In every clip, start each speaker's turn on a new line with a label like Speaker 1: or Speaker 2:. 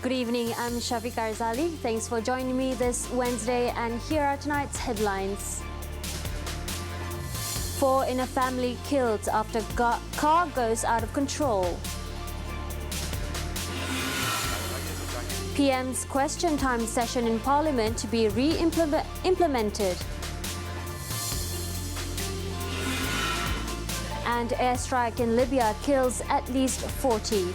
Speaker 1: Good evening, I'm Shafiqa Arzali. Thanks for joining me this Wednesday, and here are tonight's headlines. 4 in a family killed after car goes out of control. PM's question time session in Parliament to be implemented. And airstrike in Libya kills at least 40.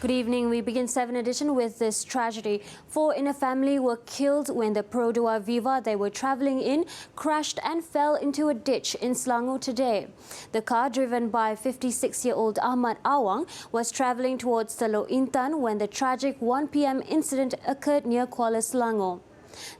Speaker 1: Good evening. We begin 7Edition with this tragedy. 4 in a family were killed when the Perodua Viva they were travelling in crashed and fell into a ditch in Selangor today. The car, driven by 56-year-old Ahmad Awang, was travelling towards Teluk Intan when the tragic 1 p.m. incident occurred near Kuala Selangor.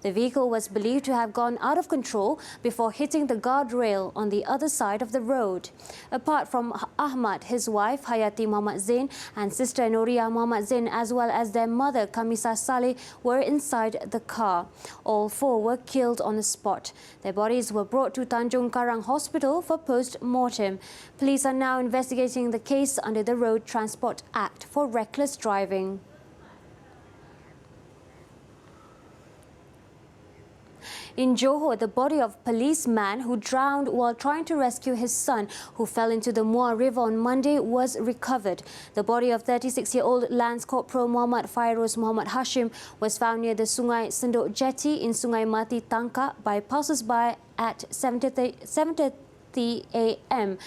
Speaker 1: The vehicle was believed to have gone out of control before hitting the guardrail on the other side of the road. Apart from Ahmad, his wife Hayati Muhammad Zain and sister Noria Muhammad Zain, as well as their mother Kamisa Saleh, were inside the car. All 4 were killed on the spot. Their bodies were brought to Tanjung Karang Hospital for post-mortem. Police are now investigating the case under the Road Transport Act for reckless driving. In Johor, the body of a policeman who drowned while trying to rescue his son, who fell into the Muar River on Monday, was recovered. The body of 36-year-old Lance Corporal Muhammad Fairuz Muhammad Hashim was found near the Sungai Sendok Jetty in Sungai Mati Tangka by passers-by at 7:30 a.m.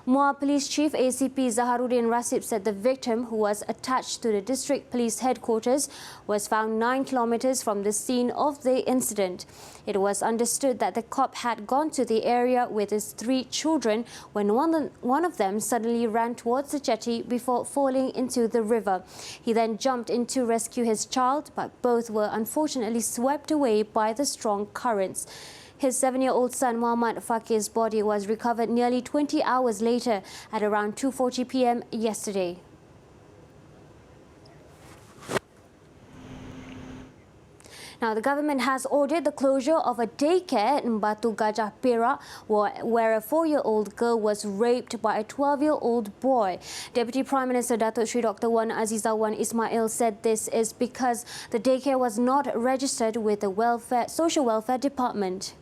Speaker 1: Muar Police Chief ACP Zaharuddin Rasib said the victim, who was attached to the district police headquarters, was found 9 kilometers from the scene of the incident. It was understood that the cop had gone to the area with his 3 children when one of them suddenly ran towards the jetty before falling into the river. He then jumped in to rescue his child, but both were unfortunately swept away by the strong currents. His 7-year-old son Muhammad Fakir's body was recovered nearly 20 hours later at around 2:40 p.m. yesterday. Now, the government has ordered the closure of a daycare in Batu Gajah Perak, where a 4-year-old girl was raped by a 12-year-old boy. Deputy Prime Minister Datuk Sri Dr. Wan Azizah Wan Ismail said this is because the daycare was not registered with the Social Welfare Department.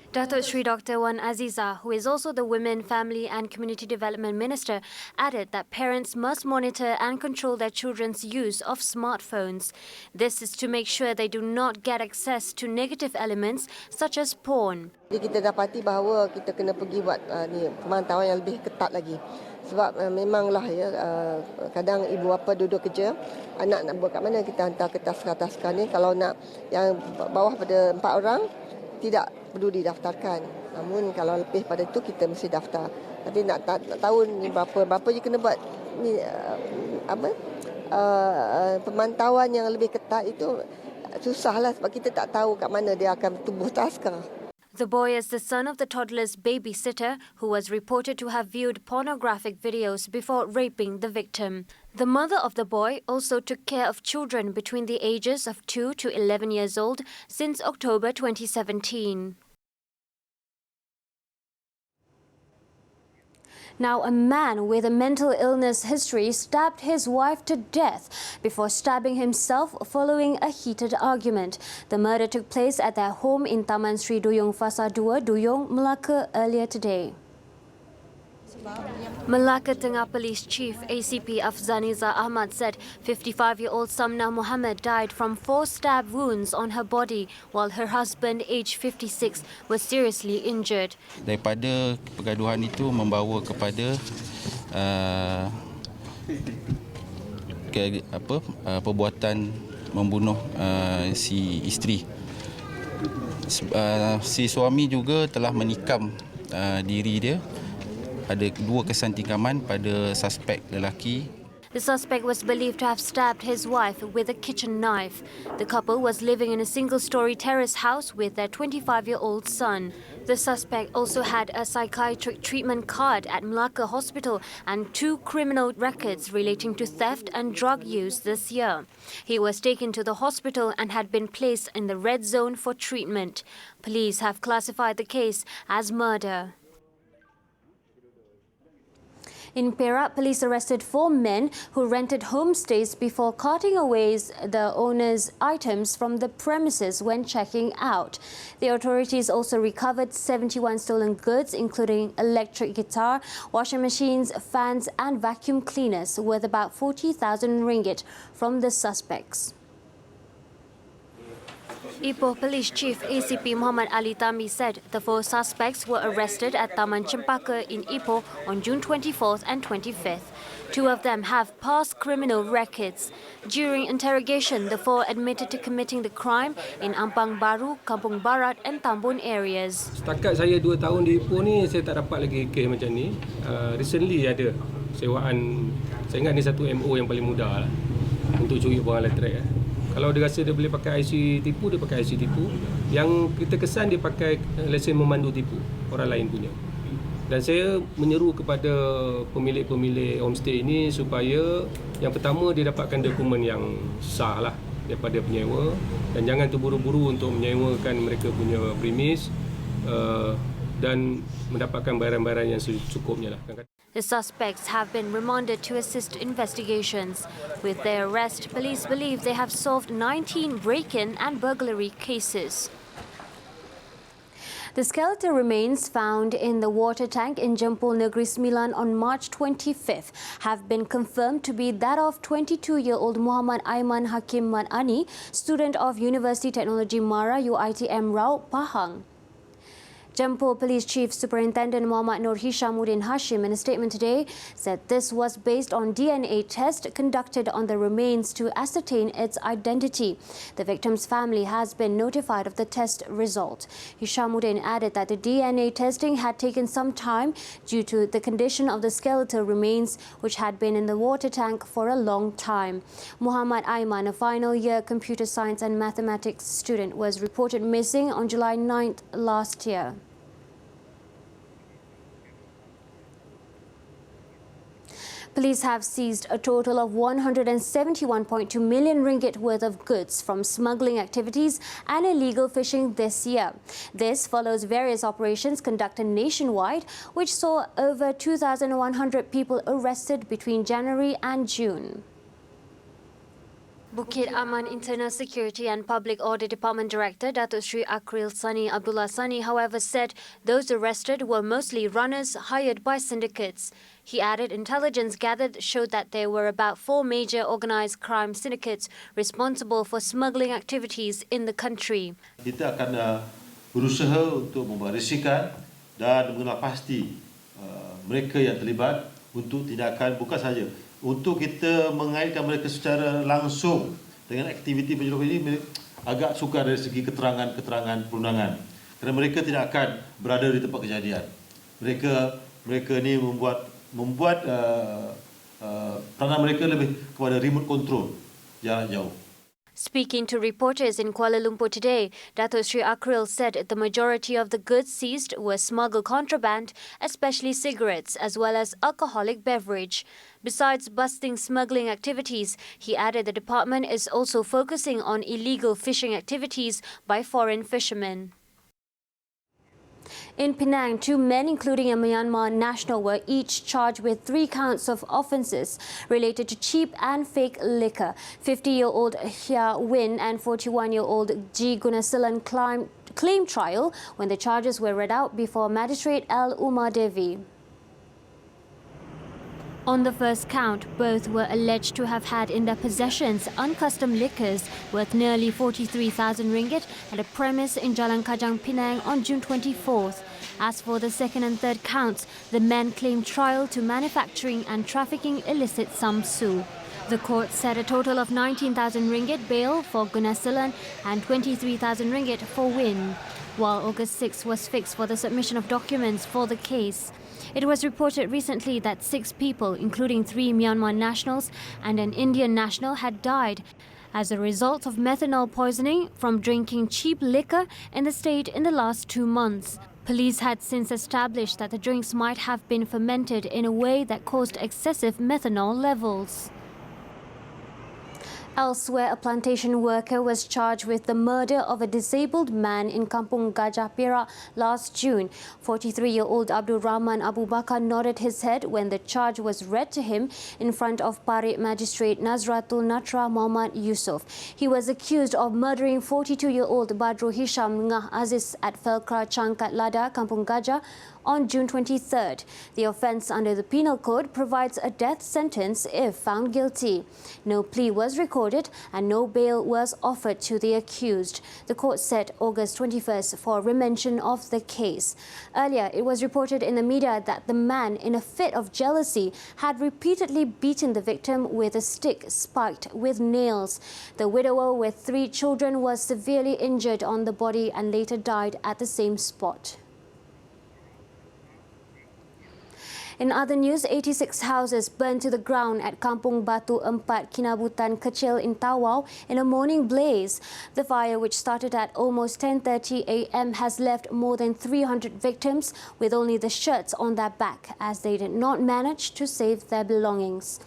Speaker 1: Datuk Sri Dr. Wan Azizah, who is also the Women, Family and Community Development Minister, added that parents must monitor and control their children's use of smartphones. This is to make sure they do not get access to negative elements such as porn.
Speaker 2: Jadi kita dapati bahawa kita kena pergi buat pemantauan yang lebih ketat lagi. Sebab memanglah kadang ibu bapa duduk kerja, anak nak buat kat mana, kita hantar ke taska-taska ni. Kalau nak yang bawah pada 4 orang, tidak perlu didaftarkan. Namun kalau lebih pada itu kita mesti daftar. Tapi nak tahu ni berapa je kena buat ni pemantauan yang lebih ketat itu susahlah sebab kita tak tahu kat mana dia akan tubuh taska.
Speaker 1: The boy is the son of the toddler's babysitter, who was reported to have viewed pornographic videos before raping the victim. The mother of the boy also took care of children between the ages of 2 to 11 years old since October 2017. Now, a man with a mental illness history stabbed his wife to death before stabbing himself following a heated argument. The murder took place at their home in Taman Sri Duyung Fasa 2, Duyung, Melaka earlier today. Melaka Tengah Police Chief ACP Afzaniza Ahmad said 55-year-old Samna Muhammad died from 4 stab wounds on her body, while her husband, aged 56, was seriously injured.
Speaker 3: Daripada pergaduhan itu membawa kepada perbuatan membunuh si isteri. Si suami juga telah menikam diri dia. Ada 2 kesan tikaman pada suspek lelaki.
Speaker 1: The suspect was believed to have stabbed his wife with a kitchen knife. The couple was living in a single-story terrace house with their 25-year-old son. The suspect also had a psychiatric treatment card at Melaka Hospital and 2 criminal records relating to theft and drug use this year. He was taken to the hospital and had been placed in the red zone for treatment. Police have classified the case as murder. In Perak, police arrested 4 men who rented homestays before carting away the owner's items from the premises when checking out. The authorities also recovered 71 stolen goods, including electric guitar, washing machines, fans and vacuum cleaners, worth about 40,000 ringgit from the suspects. Ipoh Police Chief ACP Muhammad Ali Tami said the 4 suspects were arrested at Taman Cempaka in Ipoh on June 24th and 25th. 2 of them have past criminal records. During interrogation, the 4 admitted to committing the crime in Ampang Baru, Kampung Barat and Tambun areas.
Speaker 4: Setakat saya 2 tahun di Ipoh ni, saya tak dapat lagi kes macam ni. Recently ada sewaan, saya ingat ni satu MO yang paling mudah lah untuk curi barang elektrik. Kalau dia rasa dia boleh pakai IC tipu, dia pakai IC tipu. Yang kita kesan dia pakai lesen memandu tipu, orang lain punya. Dan saya menyeru kepada pemilik-pemilik homestay ini supaya yang pertama dia dapatkan dokumen yang sah lah daripada penyewa dan jangan terburu-buru untuk menyewakan mereka punya premis dan mendapatkan bayaran-bayaran yang secukupnya lah.
Speaker 1: The suspects have been remanded to assist investigations. With their arrest, police believe they have solved 19 break-in and burglary cases. The skeletal remains found in the water tank in Jempol Negeri Sembilan on March 25th have been confirmed to be that of 22-year-old Muhammad Aiman Hakim Madani, student of University Technology Mara UiTM Rao, Pahang. Jempol Police Chief Superintendent Muhammad Nur Hishamuddin Hashim in a statement today said this was based on DNA test conducted on the remains to ascertain its identity. The victim's family has been notified of the test result. Hishamuddin added that the DNA testing had taken some time due to the condition of the skeletal remains which had been in the water tank for a long time. Muhammad Aiman, a final year computer science and mathematics student, was reported missing on July 9th last year. Police have seized a total of 171.2 million ringgit worth of goods from smuggling activities and illegal fishing this year. This follows various operations conducted nationwide, which saw over 2,100 people arrested between January and June. Bukit Aman Internal Security and Public Order Department Director Datuk Sri Akril Sani Abdullah Sani, however, said those arrested were mostly runners hired by syndicates. He added intelligence gathered showed that there were about 4 major organised crime syndicates responsible for smuggling activities in the country.
Speaker 5: Kita akan berusaha untuk memberisikan dan mengenal pasti mereka yang terlibat untuk tindakan bukan sahaja untuk kita mengaitkan mereka secara langsung dengan aktiviti penyeludupan ini agak sukar dari segi keterangan perundangan kerana mereka tidak akan berada di tempat kejadian. Mereka ni membuat peranan mereka lebih kepada remote control jarak jauh.
Speaker 1: Speaking to reporters in Kuala Lumpur today, Datuk Sri Akril said the majority of the goods seized were smuggled contraband, especially cigarettes, as well as alcoholic beverage. Besides busting smuggling activities, he added the department is also focusing on illegal fishing activities by foreign fishermen. In Penang, 2 men, including a Myanmar national, were each charged with 3 counts of offences related to cheap and fake liquor. 50-year-old Hia Win and 41-year-old G Gunasilan claimed trial when the charges were read out before Magistrate L. Umar Devi. On the first count, both were alleged to have had in their possessions uncustomed liquors worth nearly 43,000 ringgit at a premise in Jalan Kajang, Penang on June 24th. As for the second and third counts, the men claimed trial to manufacturing and trafficking illicit samsu. The court set a total of 19,000 ringgit bail for Gunasilan and 23,000 ringgit for Win, while August 6 was fixed for the submission of documents for the case. It was reported recently that 6 people, including 3 Myanmar nationals and an Indian national, had died as a result of methanol poisoning from drinking cheap liquor in the state in the last 2 months. Police had since established that the drinks might have been fermented in a way that caused excessive methanol levels. Elsewhere, a plantation worker was charged with the murder of a disabled man in Kampung Gajah Perak last June. 43-year-old Abdul Abu Bakar nodded his head when the charge was read to him in front of Parit Magistrate Nazratul Natra Muhammad Yusof. He was accused of murdering 42-year-old Badrul Hisham Ngah Aziz at Felkra Changkat Lada, Kampung Gajah, on June 23rd. The offence under the Penal Code provides a death sentence if found guilty. No plea was recorded and no bail was offered to the accused. The court set August 21st for remention of the case. Earlier, it was reported in the media that the man, in a fit of jealousy, had repeatedly beaten the victim with a stick spiked with nails. The widower with 3 children was severely injured on the body and later died at the same spot. In other news, 86 houses burned to the ground at Kampung Batu 4, Kinabutan Kecil in Tawau in a morning blaze. The fire, which started at almost 10:30 a.m., has left more than 300 victims with only the shirts on their back, as they did not manage to save their belongings.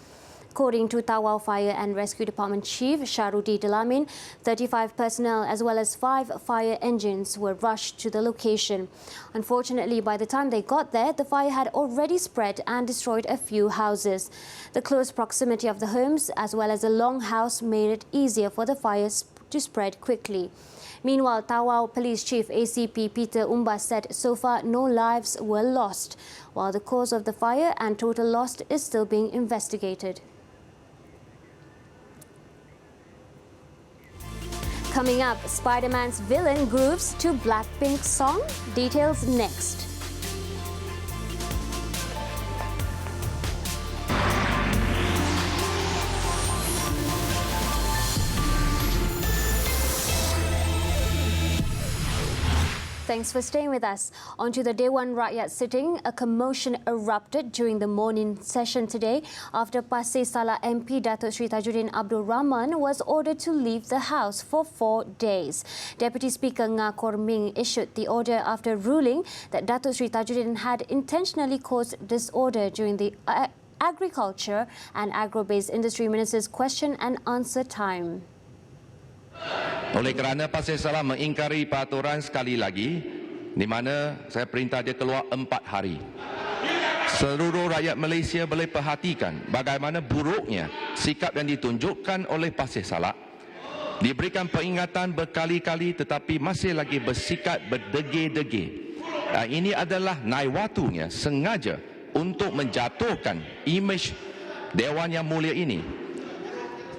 Speaker 1: According to Tawau Fire and Rescue Department Chief Sharudi Delamin, 35 personnel as well as 5 fire engines were rushed to the location. Unfortunately, by the time they got there, the fire had already spread and destroyed a few houses. The close proximity of the homes as well as the long house made it easier for the fire to spread quickly. Meanwhile, Tawau Police Chief ACP Peter Umba said so far no lives were lost, while the cause of the fire and total loss is still being investigated. Coming up, Spider-Man's villain grooves to Blackpink's song. Details next. Thanks for staying with us. On to the Dewan Rakyat sitting. A commotion erupted during the morning session today after Pasir Salah MP Datuk Sri Tajuddin Abdul Rahman was ordered to leave the House for 4 days. Deputy Speaker Ngah Korming issued the order after ruling that Datuk Sri Tajuddin had intentionally caused disorder during the Agriculture and Agro-Based Industry Minister's question and answer time.
Speaker 6: Oleh kerana Pasir Salah mengingkari peraturan sekali lagi, di mana saya perintah dia keluar 4 hari. Seluruh rakyat Malaysia boleh perhatikan bagaimana buruknya sikap yang ditunjukkan oleh Pasir Salah. Diberikan peringatan berkali-kali tetapi masih lagi bersikap berdegil-degil. Ini adalah naiwatunya sengaja untuk menjatuhkan imej Dewan yang mulia ini.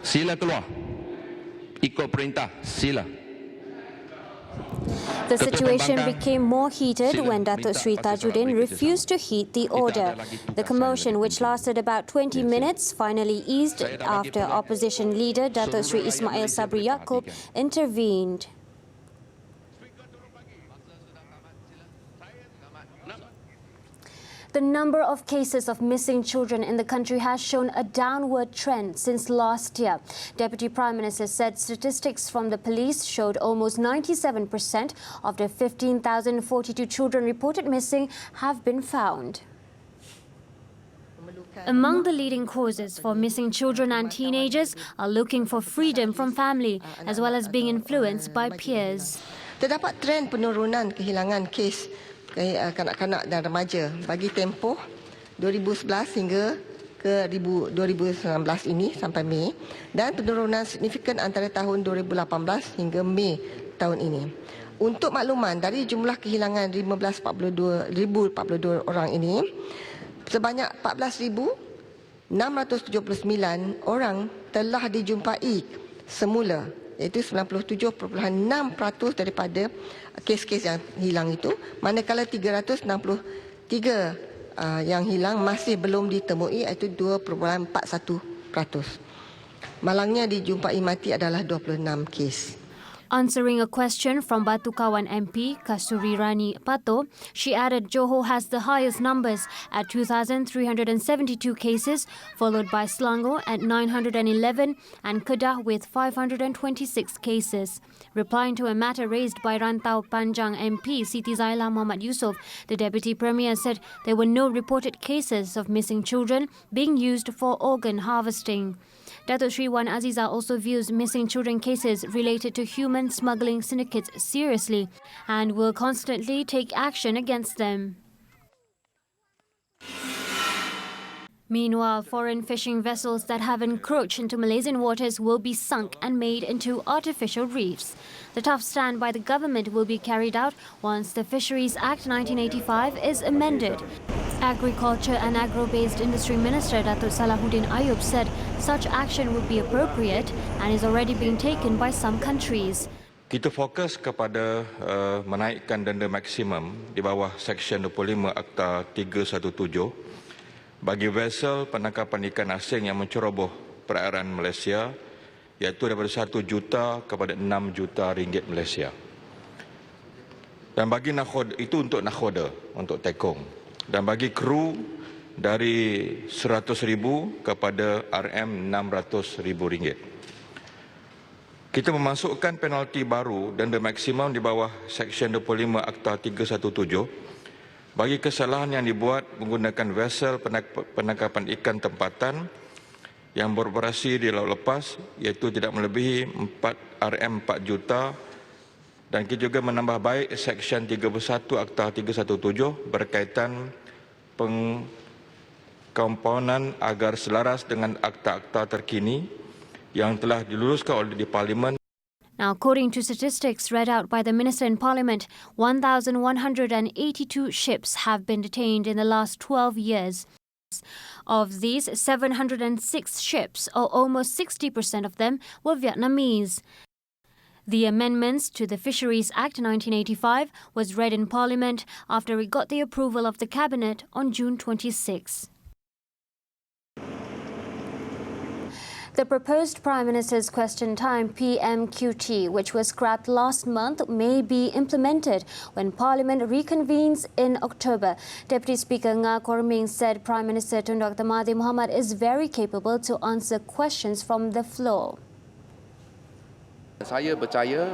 Speaker 6: Sila keluar. Ikut perintah, sila.
Speaker 1: The situation became more heated when Datuk Sri Tajuddin refused to heed the order. The commotion, which lasted about 20 minutes, finally eased after opposition leader Datuk Sri Ismail Sabri Yaakob intervened. The number of cases of missing children in the country has shown a downward trend since last year. Deputy Prime Minister said statistics from the police showed almost 97% of the 15,042 children reported missing have been found. Among the leading causes for missing children and teenagers are looking for freedom from family as well as being influenced by peers.
Speaker 2: Terdapat trend penurunan kehilangan kes kanak-kanak dan remaja bagi tempoh 2011 hingga ke 2019 ini sampai Mei dan penurunan signifikan antara tahun 2018 hingga Mei tahun ini. Untuk makluman, dari jumlah kehilangan 1,042 orang ini, sebanyak 14,679 orang telah dijumpai semula, iaitu 97.6% daripada kes-kes yang hilang itu, manakala 363 yang hilang masih belum ditemui, iaitu 2.41%. Malangnya dijumpai mati adalah 26 kes.
Speaker 1: Answering a question from Batukawan MP Kasturi Rani Pato, she added Johor has the highest numbers at 2,372 cases, followed by Selangor at 911 and Kedah with 526 cases. Replying to a matter raised by Rantau Panjang MP Siti Zaila Muhammad Yusof, the Deputy Premier said there were no reported cases of missing children being used for organ harvesting. Dato Sri Wan Aziza also views missing children cases related to human smuggling syndicates seriously and will constantly take action against them. Meanwhile, foreign fishing vessels that have encroached into Malaysian waters will be sunk and made into artificial reefs. The tough stand by the government will be carried out once the Fisheries Act 1985 is amended. Agriculture and Agro-Based Industry Minister Datuk Salahuddin Ayub said such action would be appropriate and is already being taken by some countries.
Speaker 6: Kita fokus kepada menaikkan denda maksimum di bawah Seksyen 25 Akta 317 bagi vessel penangkapan ikan asing yang menceroboh perairan Malaysia, iaitu daripada 1 juta kepada 6 juta ringgit Malaysia. Dan bagi nakhoda, itu untuk nakhoda, untuk tekong. Dan bagi kru dari 100,000 kepada RM600,000. Kita memasukkan penalti baru denda maksimum di bawah Seksyen 25 Akta 317 bagi kesalahan yang dibuat menggunakan vessel penangkapan ikan tempatan yang beroperasi di laut lepas, iaitu tidak melebihi RM4 juta. Dan kita juga menambah baik Seksyen 31 Akta 317 berkaitan pengkomponan agar selaras dengan akta-akta terkini yang telah diluluskan oleh di Parlimen.
Speaker 1: Now, according to statistics read out by the Minister in Parliament, 1,182 ships have been detained in the last 12 years. Of these, 706 ships, or almost 60% of them, were Vietnamese. The amendments to the Fisheries Act 1985 was read in Parliament after it got the approval of the Cabinet on June 26. The proposed Prime Minister's Question Time PMQT, which was scrapped last month, may be implemented when Parliament reconvenes in October. Deputy Speaker Nga Korming said Prime Minister Tun Dr. Mahathir Mohamad is very capable to answer questions from the floor.
Speaker 7: Saya percaya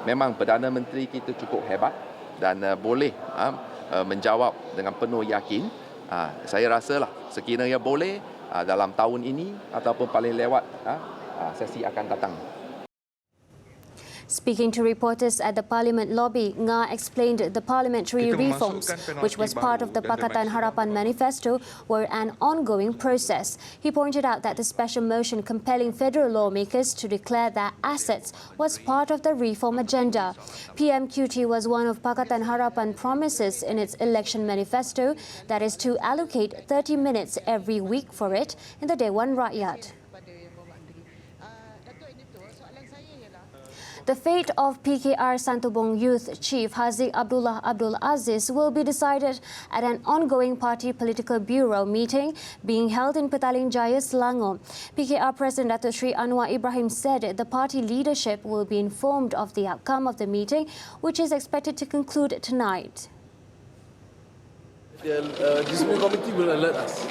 Speaker 7: memang Perdana Menteri kita cukup hebat dan boleh menjawab dengan penuh yakin. Saya rasalah sekiranya boleh dalam tahun ini ataupun paling lewat sesi akan datang.
Speaker 1: Speaking to reporters at the Parliament lobby, Nga explained the parliamentary reforms, which was part of the Pakatan Harapan manifesto, were an ongoing process. He pointed out that the special motion compelling federal lawmakers to declare their assets was part of the reform agenda. PMQT was one of Pakatan Harapan promises in its election manifesto, that is to allocate 30 minutes every week for it in the Dewan Rakyat. The fate of PKR Santubong Youth Chief Haziq Abdullah Abdul Aziz will be decided at an ongoing party political bureau meeting being held in Petaling Jaya, Selangor. PKR President Dato Sri Anwar Ibrahim said the party leadership will be informed of the outcome of the meeting, which is expected to conclude tonight.
Speaker 8: The disciplinary committee will alert us.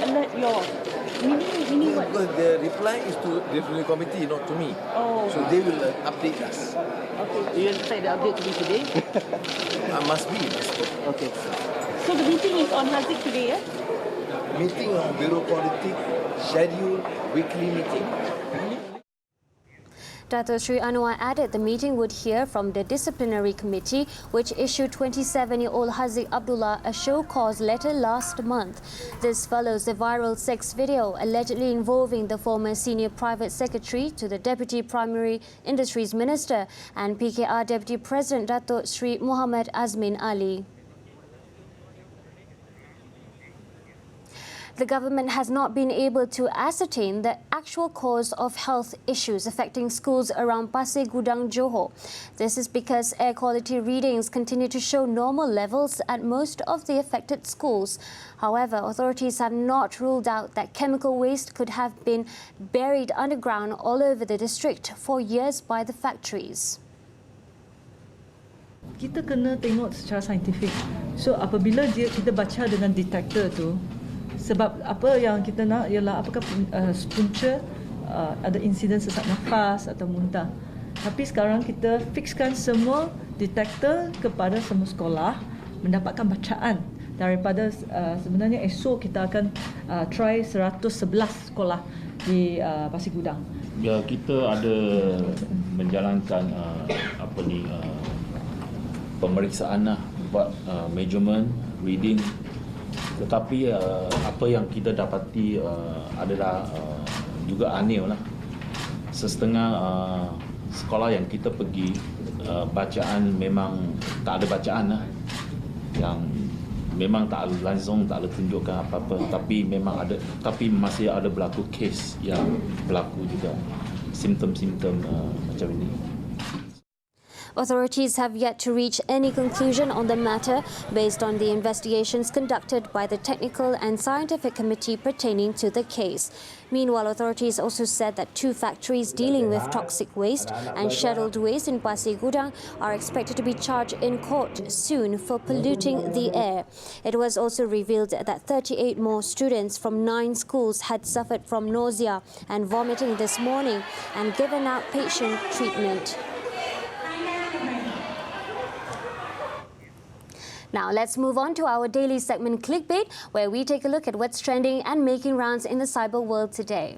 Speaker 9: Alert your meaning what?
Speaker 8: Because the reply is to the disciplinary committee, not to me.
Speaker 9: Oh.
Speaker 8: So they will update us.
Speaker 9: Okay. You expect the update to be today?
Speaker 8: Must be.
Speaker 9: Okay. So the meeting is on Haziq today, yeah?
Speaker 8: Meeting on Bureau Politik, scheduled weekly meeting.
Speaker 1: Dato Sri Anwar added the meeting would hear from the disciplinary committee, which issued 27-year-old Haziq Abdullah a show cause letter last month. This follows the viral sex video allegedly involving the former senior private secretary to the Deputy Primary Industries Minister and PKR Deputy President Dato Sri Muhammad Azmin Ali. The government has not been able to ascertain the actual cause of health issues affecting schools around Pasir Gudang, Johor. This is because air quality readings continue to show normal levels at most of the affected schools. However, authorities have not ruled out that chemical waste could have been buried underground all over the district for years by the factories.
Speaker 10: kita kena tengok secara saintifik. So apabila kita baca dengan detektor tu, sebab apa yang kita nak ialah apakah punca ada insiden sesak nafas atau muntah. Tapi sekarang kita fixkan semua detektor kepada semua sekolah mendapatkan bacaan daripada sebenarnya esok kita akan try 111 sekolah di Pasir Gudang.
Speaker 11: Ya, kita ada menjalankan pemeriksaan lah, buat measurement, reading. Tetapi apa yang kita dapati adalah juga aneh lah. Sesetengah sekolah yang kita pergi, bacaan memang tak ada bacaan lah. Yang memang tak langsung, tak ada tunjukkan apa-apa, tapi memang ada, tapi masih ada berlaku kes yang berlaku juga simptom-simptom macam ini.
Speaker 1: Authorities have yet to reach any conclusion on the matter based on the investigations conducted by the Technical and Scientific Committee pertaining to the case. Meanwhile, authorities also said that 2 factories dealing with toxic waste and scheduled waste in Pasir Gudang are expected to be charged in court soon for polluting the air. It was also revealed that 38 more students from 9 schools had suffered from nausea and vomiting this morning and given outpatient treatment. Now let's move on to our daily segment Clickbait, where we take a look at what's trending and making rounds in the cyber world today.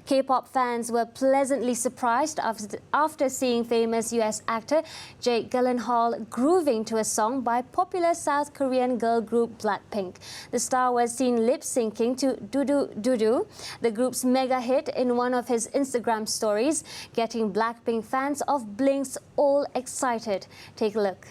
Speaker 1: K-pop fans were pleasantly surprised after seeing famous US actor Jake Gyllenhaal grooving to a song by popular South Korean girl group Blackpink. The star was seen lip-syncing to Dudu Dudu, the group's mega hit, in one of his Instagram stories, getting Blackpink fans of Blinks all excited. Take a look.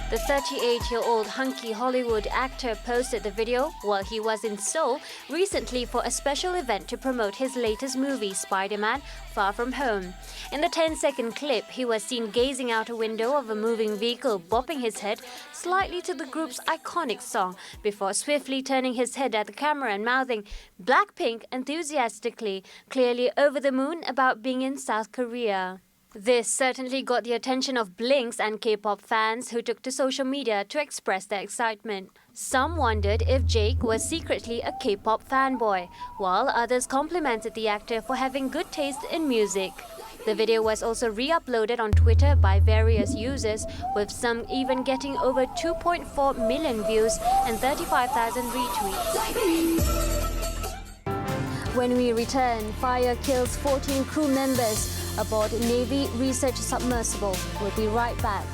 Speaker 1: The 38-year-old hunky Hollywood actor posted the video while he was in Seoul recently for a special event to promote his latest movie, Spider-Man: Far From Home. In the 10-second clip, he was seen gazing out a window of a moving vehicle, bopping his head slightly to the group's iconic song before swiftly turning his head at the camera and mouthing Blackpink enthusiastically, clearly over the moon about being in South Korea. This certainly got the attention of Blinks and K-pop fans who took to social media to express their excitement. Some wondered if Jake was secretly a K-pop fanboy, while others complimented the actor for having good taste in music. The video was also re-uploaded on Twitter by various users, with some even getting over 2.4 million views and 35,000 retweets. When we return, fire kills 14 crew members aboard Navy research submersible. We'll be right back.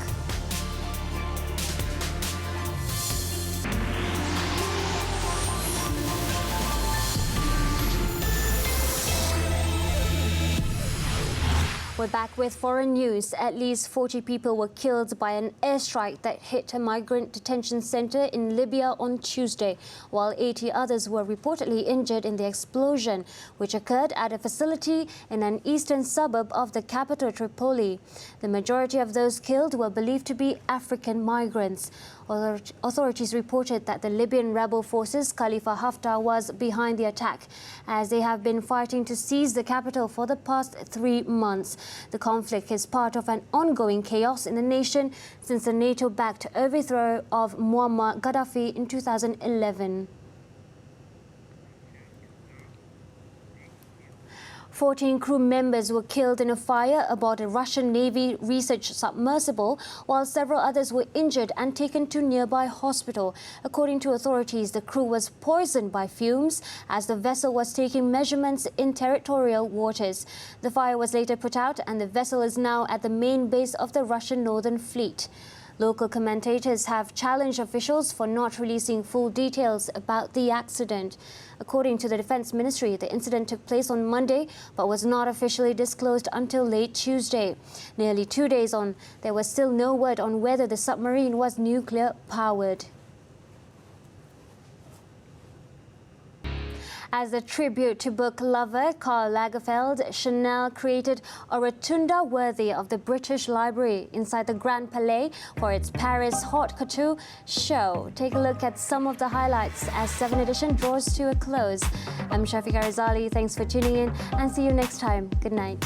Speaker 1: We're back with foreign news. At least 40 people were killed by an airstrike that hit a migrant detention center in Libya on Tuesday, while 80 others were reportedly injured in the explosion, which occurred at a facility in an eastern suburb of the capital, Tripoli. The majority of those killed were believed to be African migrants. Authorities reported that the Libyan rebel forces Khalifa Haftar was behind the attack, as they have been fighting to seize the capital for the past 3 months. The conflict is part of an ongoing chaos in the nation since the NATO-backed overthrow of Muammar Gaddafi in 2011. 14 crew members were killed in a fire aboard a Russian Navy research submersible, while several others were injured and taken to nearby hospital. According to authorities, the crew was poisoned by fumes as the vessel was taking measurements in territorial waters. The fire was later put out and the vessel is now at the main base of the Russian Northern Fleet. Local commentators have challenged officials for not releasing full details about the accident. According to the Defense Ministry, the incident took place on Monday but was not officially disclosed until late Tuesday. Nearly 2 days on, there was still no word on whether the submarine was nuclear-powered. As a tribute to book lover Karl Lagerfeld, Chanel created a rotunda worthy of the British Library inside the Grand Palais for its Paris Haute Couture show. Take a look at some of the highlights as 7Edition draws to a close. I'm Shafiqa Rizali. Thanks for tuning in and see you next time. Good night.